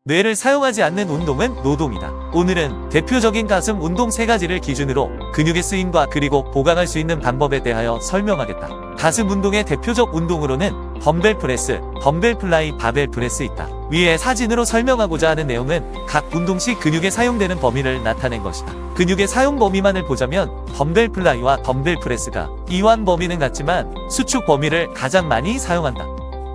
뇌를 사용하지 않는 운동은 노동이다. 오늘은 대표적인 가슴 운동 3가지를 기준으로 근육의 쓰임과 그리고 보강할 수 있는 방법에 대하여 설명하겠다. 가슴 운동의 대표적 운동으로는 덤벨 프레스, 덤벨 플라이, 바벨 프레스 있다. 위에 사진으로 설명하고자 하는 내용은 각 운동 시 근육에 사용되는 범위를 나타낸 것이다. 근육의 사용 범위만을 보자면 덤벨 플라이와 덤벨 프레스가 이완 범위는 같지만 수축 범위를 가장 많이 사용한다.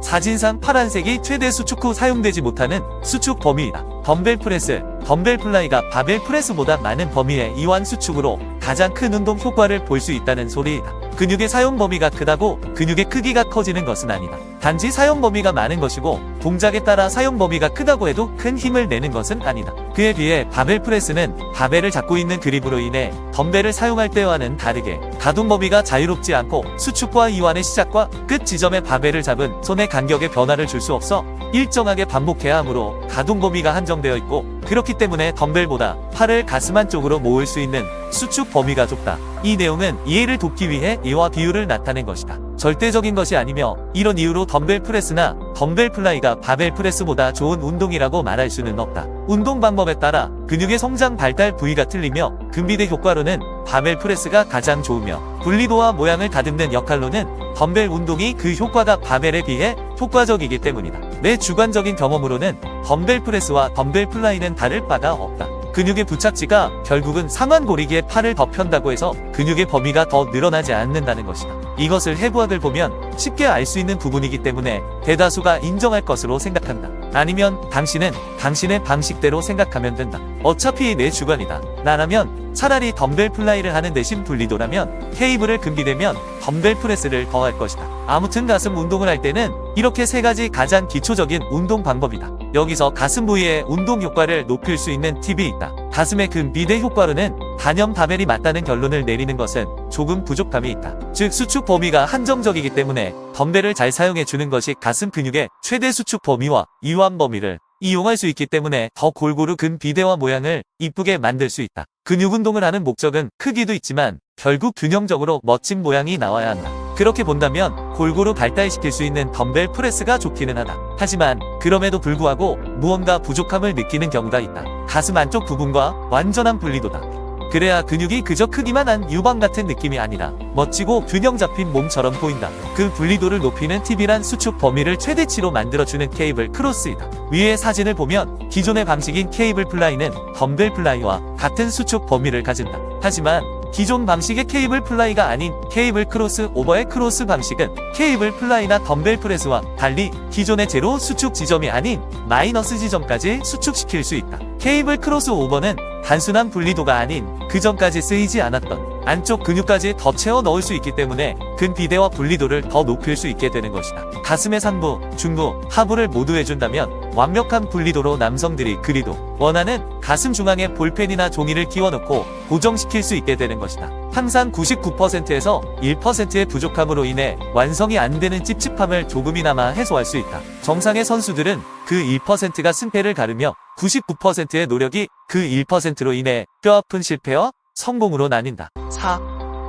사진상 파란색이 최대 수축 후 사용되지 못하는 수축 범위이다. 덤벨 프레스, 덤벨 플라이가 바벨 프레스보다 많은 범위의 이완 수축으로 가장 큰 운동 효과를 볼 수 있다는 소리이다. 근육의 사용 범위가 크다고 근육의 크기가 커지는 것은 아니다. 단지 사용 범위가 많은 것이고 동작에 따라 사용 범위가 크다고 해도 큰 힘을 내는 것은 아니다. 그에 비해 바벨 프레스는 바벨을 잡고 있는 그립으로 인해 덤벨을 사용할 때와는 다르게 가동 범위가 자유롭지 않고 수축과 이완의 시작과 끝 지점에 바벨을 잡은 손의 간격에 변화를 줄 수 없어 일정하게 반복해야 하므로 가동 범위가 한정되어 있고, 그렇기 때문에 덤벨보다 팔을 가슴 안쪽으로 모을 수 있는 수축 범위가 좁다. 이 내용은 이해를 돕기 위해 이와 비율을 나타낸 것이다. 절대적인 것이 아니며 이런 이유로 덤벨 프레스나 덤벨 플라이가 바벨 프레스보다 좋은 운동이라고 말할 수는 없다. 운동 방법에 따라 근육의 성장 발달 부위가 틀리며 근비대 효과로는 바벨 프레스가 가장 좋으며 분리도와 모양을 다듬는 역할로는 덤벨 운동이 그 효과가 바벨에 비해 효과적이기 때문이다. 내 주관적인 경험으로는 덤벨 프레스와 덤벨 플라이는 다를 바가 없다. 근육의 부착지가 결국은 상완골이기에 팔을 더 편다고 해서 근육의 범위가 더 늘어나지 않는다는 것이다. 이것을 해부학을 보면 쉽게 알 수 있는 부분이기 때문에 대다수가 인정할 것으로 생각한다. 아니면 당신은 당신의 방식대로 생각하면 된다. 어차피 내 주관이다. 나라면 차라리 덤벨 플라이를 하는 대신 분리도라면 케이블을 금비되면 덤벨 프레스를 더 할 것이다. 아무튼 가슴 운동을 할 때는 이렇게 3가지 가장 기초적인 운동 방법이다. 여기서 가슴 부위의 운동 효과를 높일 수 있는 팁이 있다. 가슴의 근비대 효과로는 단연 바벨이 맞다는 결론을 내리는 것은 조금 부족함이 있다. 즉 수축 범위가 한정적이기 때문에 덤벨을 잘 사용해 주는 것이 가슴 근육의 최대 수축 범위와 이완 범위를 이용할 수 있기 때문에 더 골고루 근비대와 모양을 이쁘게 만들 수 있다. 근육 운동을 하는 목적은 크기도 있지만 결국 균형적으로 멋진 모양이 나와야 한다. 그렇게 본다면 골고루 발달시킬 수 있는 덤벨 프레스가 좋기는 하다. 하지만 그럼에도 불구하고 무언가 부족함을 느끼는 경우가 있다. 가슴 안쪽 부분과 완전한 분리도다. 그래야 근육이 그저 크기만 한 유방 같은 느낌이 아니라 멋지고 균형 잡힌 몸처럼 보인다. 그 분리도를 높이는 팁이란 수축 범위를 최대치로 만들어주는 케이블 크로스이다. 위의 사진을 보면 기존의 방식인 케이블 플라이는 덤벨 플라이와 같은 수축 범위를 가진다. 하지만 기존 방식의 케이블 플라이가 아닌 케이블 크로스 오버의 크로스 방식은 케이블 플라이나 덤벨 프레스와 달리 기존의 제로 수축 지점이 아닌 마이너스 지점까지 수축시킬 수 있다. 케이블 크로스 오버는 단순한 분리도가 아닌 그 전까지 쓰이지 않았던 안쪽 근육까지 더 채워 넣을 수 있기 때문에 근비대와 분리도를 더 높일 수 있게 되는 것이다. 가슴의 상부, 중부, 하부를 모두 해준다면 완벽한 분리도로 남성들이 그리도 원하는 가슴 중앙에 볼펜이나 종이를 끼워넣고 고정시킬 수 있게 되는 것이다. 항상 99%에서 1%의 부족함으로 인해 완성이 안 되는 찝찝함을 조금이나마 해소할 수 있다. 정상의 선수들은 그 1%가 승패를 가르며 99%의 노력이 그 1%로 인해 뼈아픈 실패와 성공으로 나뉜다. 4.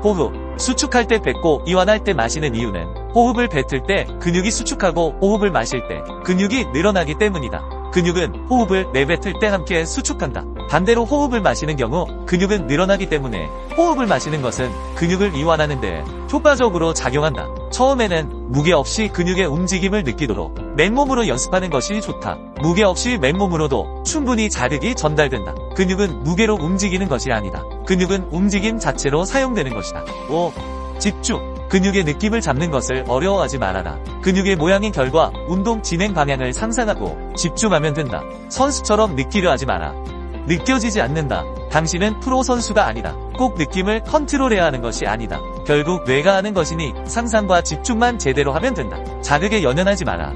호흡. 수축할 때 뱉고 이완할 때 마시는 이유는 호흡을 뱉을 때 근육이 수축하고 호흡을 마실 때 근육이 늘어나기 때문이다. 근육은 호흡을 내뱉을 때 함께 수축한다. 반대로 호흡을 마시는 경우 근육은 늘어나기 때문에 호흡을 마시는 것은 근육을 이완하는 데 효과적으로 작용한다. 처음에는 무게 없이 근육의 움직임을 느끼도록 맨몸으로 연습하는 것이 좋다. 무게 없이 맨몸으로도 충분히 자극이 전달된다. 근육은 무게로 움직이는 것이 아니다. 근육은 움직임 자체로 사용되는 것이다. 5. 집중. 근육의 느낌을 잡는 것을 어려워하지 말아라. 근육의 모양인 결과 운동 진행 방향을 상상하고 집중하면 된다. 선수처럼 느끼려 하지 마라. 느껴지지 않는다. 당신은 프로 선수가 아니다. 꼭 느낌을 컨트롤해야 하는 것이 아니다. 결국 뇌가 하는 것이니 상상과 집중만 제대로 하면 된다. 자극에 연연하지 마라.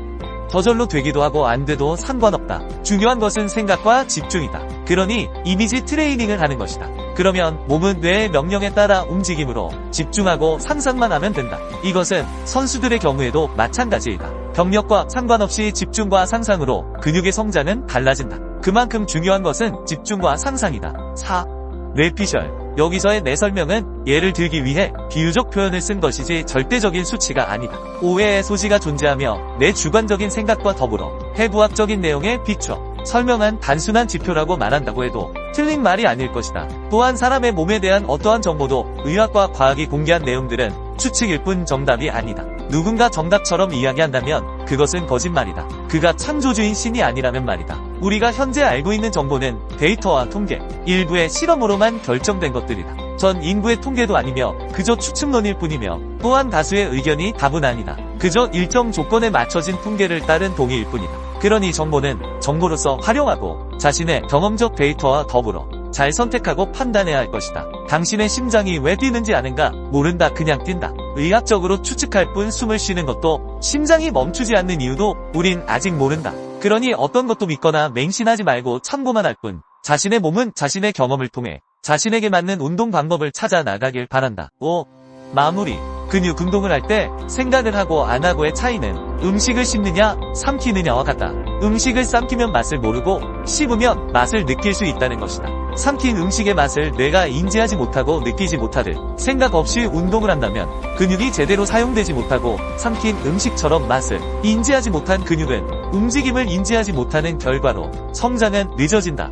저절로 되기도 하고 안 돼도 상관없다. 중요한 것은 생각과 집중이다. 그러니 이미지 트레이닝을 하는 것이다. 그러면 몸은 뇌의 명령에 따라 움직임으로 집중하고 상상만 하면 된다. 이것은 선수들의 경우에도 마찬가지이다. 경력과 상관없이 집중과 상상으로 근육의 성장은 달라진다. 그만큼 중요한 것은 집중과 상상이다. 4. 뇌피셜. 여기서의 내 설명은 예를 들기 위해 비유적 표현을 쓴 것이지 절대적인 수치가 아니다. 오해의 소지가 존재하며 내 주관적인 생각과 더불어 해부학적인 내용에 비춰 설명한 단순한 지표라고 말한다고 해도 틀린 말이 아닐 것이다. 또한 사람의 몸에 대한 어떠한 정보도 의학과 과학이 공개한 내용들은 추측일 뿐 정답이 아니다. 누군가 정답처럼 이야기한다면 그것은 거짓말이다. 그가 창조주인 신이 아니라면 말이다. 우리가 현재 알고 있는 정보는 데이터와 통계, 일부의 실험으로만 결정된 것들이다. 전 인구의 통계도 아니며 그저 추측론일 뿐이며 또한 다수의 의견이 답은 아니다. 그저 일정 조건에 맞춰진 통계를 따른 동의일 뿐이다. 그러니 정보는 정보로서 활용하고 자신의 경험적 데이터와 더불어 잘 선택하고 판단해야 할 것이다. 당신의 심장이 왜 뛰는지 아는가? 모른다. 그냥 뛴다. 의학적으로 추측할 뿐 숨을 쉬는 것도 심장이 멈추지 않는 이유도 우린 아직 모른다. 그러니 어떤 것도 믿거나 맹신하지 말고 참고만 할 뿐 자신의 몸은 자신의 경험을 통해 자신에게 맞는 운동 방법을 찾아 나가길 바란다. 5. 마무리. 근육 운동을 할 때 생각을 하고 안 하고의 차이는 음식을 씹느냐 삼키느냐와 같다. 음식을 삼키면 맛을 모르고 씹으면 맛을 느낄 수 있다는 것이다. 삼킨 음식의 맛을 뇌가 인지하지 못하고 느끼지 못하듯 생각 없이 운동을 한다면 근육이 제대로 사용되지 못하고 삼킨 음식처럼 맛을 인지하지 못한 근육은 움직임을 인지하지 못하는 결과로 성장은 늦어진다.